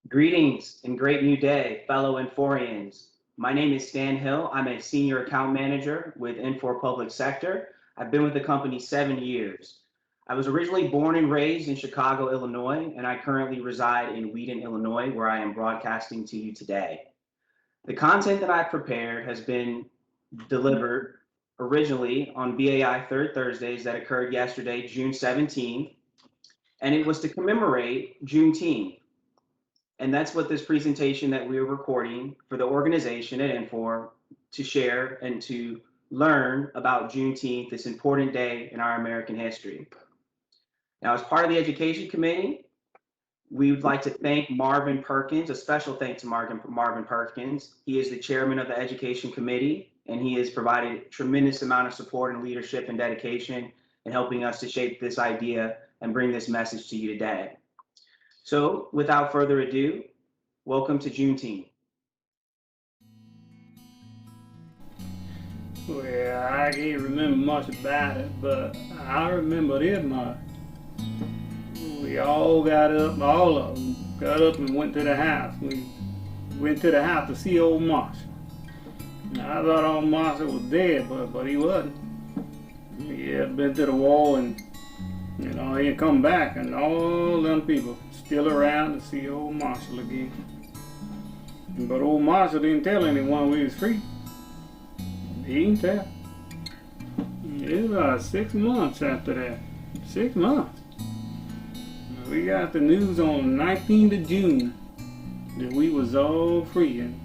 Greetings and great new day, fellow Inforians. My name is Stan Hill. I'm a senior account manager with Infor Public Sector. I've been with the company 7 years. I was originally born and raised in Chicago, Illinois, and I currently reside in Wheaton, Illinois, where I am broadcasting to you today. The content that I've prepared has been delivered originally on BAI Third Thursdays that occurred yesterday, June 17th, and it was to commemorate Juneteenth. And that's what this presentation that we're recording for the organization at Infor to share and to learn about Juneteenth, this important day in our American history. Now, as part of the Education Committee, we would like to thank Marvin Perkins, a special thanks to Marvin Perkins. He is the chairman of the Education Committee, and he has provided a tremendous amount of support and leadership and dedication in helping us to shape this idea and bring this message to you today. So without further ado, welcome to Juneteenth. Well, I can't remember much about it, but I remember this much. We all got up, all of them got up and went to the house. We went to the house to see old Marshall. Now, I thought old Marshall was dead, but he wasn't. He had been to the war and, he had come back, and all them people still around to see old Marshall again. But old Marshall didn't tell anyone we was free. He didn't tell. It was about 6 months after that. 6 months. We got the news on the 19th of June that we was all free, and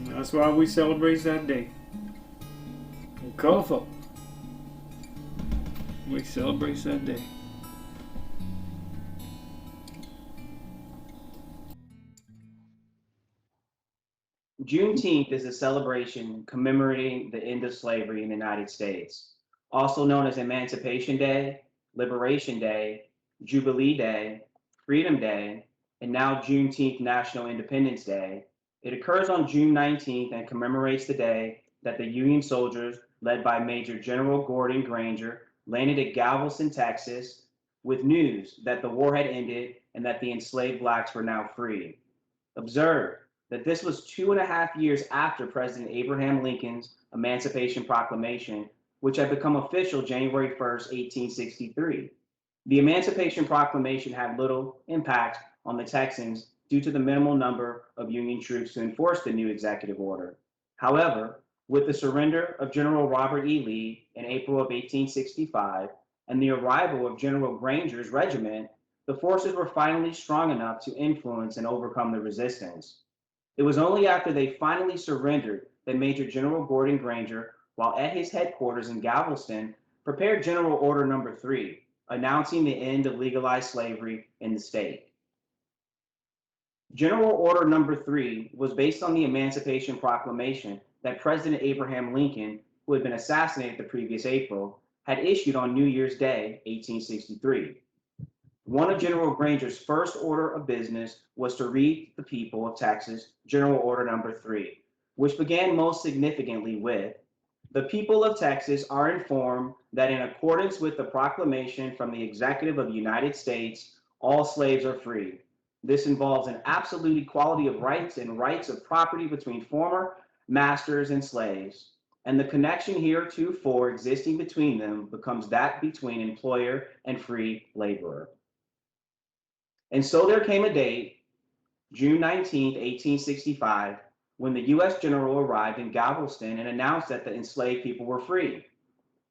that's why we celebrate that day. Colorful. We celebrate that day. Juneteenth is a celebration commemorating the end of slavery in the United States, also known as Emancipation Day, Liberation Day, Jubilee Day, Freedom Day, and now Juneteenth National Independence Day. It occurs on June 19th and commemorates the day that the Union soldiers, led by Major General Gordon Granger, landed at Galveston, Texas, with news that the war had ended and that the enslaved blacks were now free. Observe that this was 2.5 years after President Abraham Lincoln's Emancipation Proclamation, which had become official January 1st, 1863. The Emancipation Proclamation had little impact on the Texans due to the minimal number of Union troops to enforce the new executive order. However, with the surrender of General Robert E. Lee in April of 1865 and the arrival of General Granger's regiment, the forces were finally strong enough to influence and overcome the resistance. It was only after they finally surrendered that Major General Gordon Granger, while at his headquarters in Galveston, prepared General Order No. 3, announcing the end of legalized slavery in the state. General Order No. 3 was based on the Emancipation Proclamation that President Abraham Lincoln, who had been assassinated the previous April, had issued on New Year's Day, 1863. One of General Granger's first order of business was to read the people of Texas General Order No. 3, which began most significantly with, "The people of Texas are informed that in accordance with the proclamation from the Executive of the United States, all slaves are free. This involves an absolute equality of rights and rights of property between former masters and slaves, and the connection heretofore existing between them becomes that between employer and free laborer." And so there came a date, June 19th, 1865, when the U.S. General arrived in Galveston and announced that the enslaved people were free.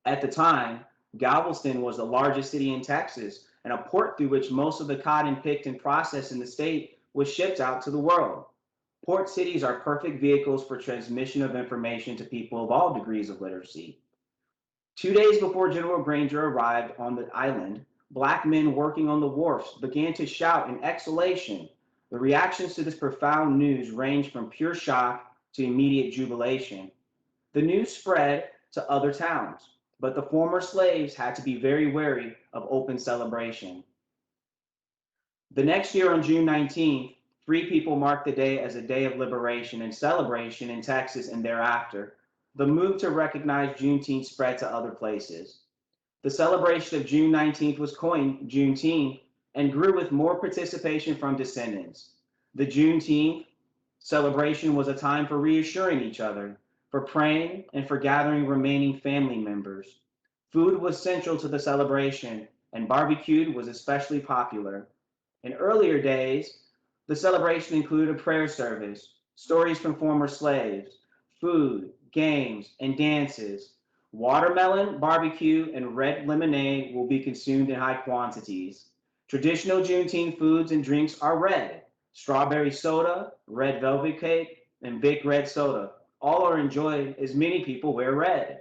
At the time, Galveston was the largest city in Texas and a port through which most of the cotton picked and processed in the state was shipped out to the world. Port cities are perfect vehicles for transmission of information to people of all degrees of literacy. 2 days before General Granger arrived on the island, Black men working on the wharfs began to shout in exultation. The reactions to this profound news ranged from pure shock to immediate jubilation. The news spread to other towns, but the former slaves had to be very wary of open celebration. The next year on June 19th, free people marked the day as a day of liberation and celebration in Texas, and thereafter, the move to recognize Juneteenth spread to other places. The celebration of June 19th was coined Juneteenth and grew with more participation from descendants. The Juneteenth celebration was a time for reassuring each other, for praying, and for gathering remaining family members. Food was central to the celebration, and barbecue was especially popular. In earlier days, the celebration included a prayer service, stories from former slaves, food, games, and dances. Watermelon, barbecue, and red lemonade will be consumed in high quantities. Traditional Juneteenth foods and drinks are red. Strawberry soda, red velvet cake, and big red soda. All are enjoyed as many people wear red.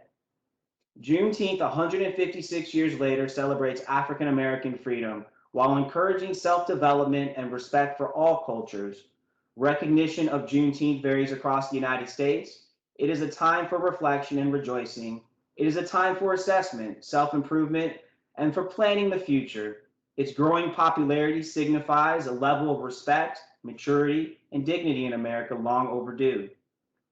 Juneteenth, 156 years later, celebrates African American freedom while encouraging self-development and respect for all cultures. Recognition of Juneteenth varies across the United States. It is a time for reflection and rejoicing. It is a time for assessment, self-improvement, and for planning the future. Its growing popularity signifies a level of respect, maturity, and dignity in America long overdue.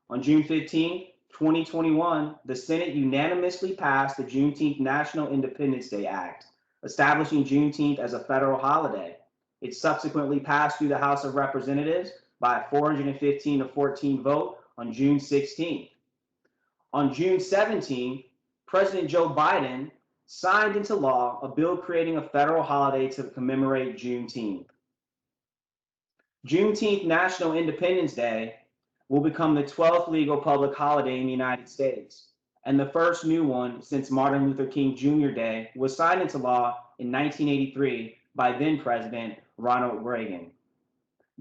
On June 15, 2021, the Senate unanimously passed the Juneteenth National Independence Day Act, establishing Juneteenth as a federal holiday. It subsequently passed through the House of Representatives by a 415 to 14 vote on June 16th. On June 17th, President Joe Biden signed into law a bill creating a federal holiday to commemorate Juneteenth. Juneteenth National Independence Day will become the 12th legal public holiday in the United States, and the first new one since Martin Luther King Jr. Day was signed into law in 1983 by then President Ronald Reagan.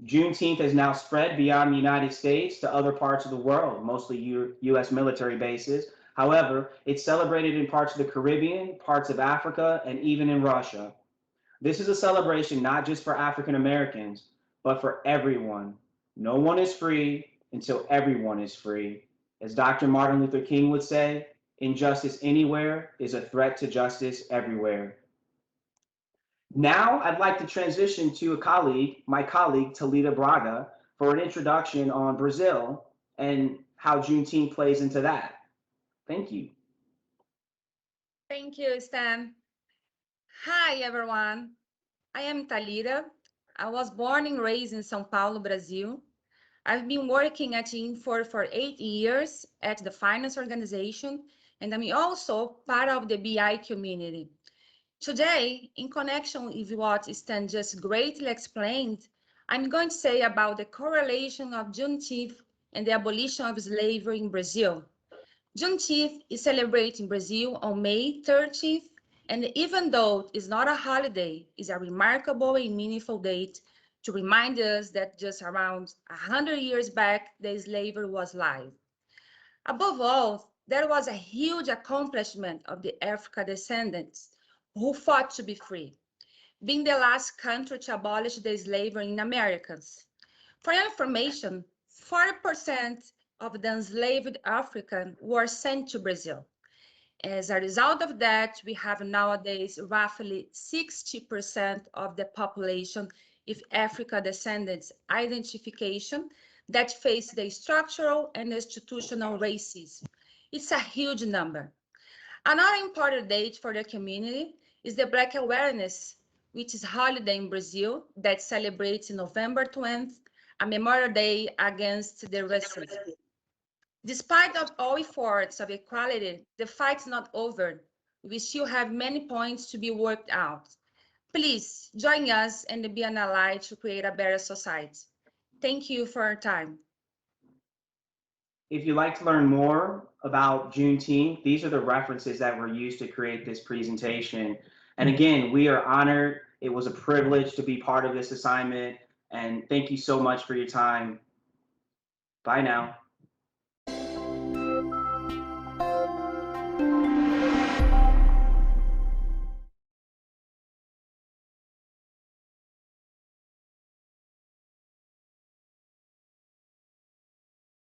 Juneteenth has now spread beyond the United States to other parts of the world, mostly U.S. military bases. However, it's celebrated in parts of the Caribbean, parts of Africa, and even in Russia. This is a celebration not just for African Americans, but for everyone. No one is free until everyone is free. As Dr. Martin Luther King would say, injustice anywhere is a threat to justice everywhere. Now I'd like to transition to my colleague, Talita Braga, for an introduction on Brazil and how Juneteenth plays into that. Thank you. Thank you, Stan. Hi, everyone. I am Talita. I was born and raised in São Paulo, Brazil. I've been working at Infor for 8 years at the finance organization, and I'm also part of the BAI community. Today, in connection with what Stan just greatly explained, I'm going to say about the correlation of Juneteenth and the abolition of slavery in Brazil. Juneteenth is celebrated in Brazil on May 13th, and even though it's not a holiday, it's a remarkable and meaningful date to remind us that just around 100 years back, the slavery was live. Above all, there was a huge accomplishment of the African descendants who fought to be free, being the last country to abolish the slavery in Americas. For your information, 40% of the enslaved Africans were sent to Brazil. As a result of that, we have nowadays roughly 60% of the population with African descendants identification that face the structural and institutional racism. It's a huge number. Another important date for the community is the Black Awareness, which is a holiday in Brazil that celebrates November 20th, a Memorial Day against the racism. Despite of all efforts of equality, the fight's not over. We still have many points to be worked out. Please join us and be an ally to create a better society. Thank you for your time. If you'd like to learn more about Juneteenth, these are the references that were used to create this presentation. And again, we are honored. It was a privilege to be part of this assignment. And thank you so much for your time. Bye now.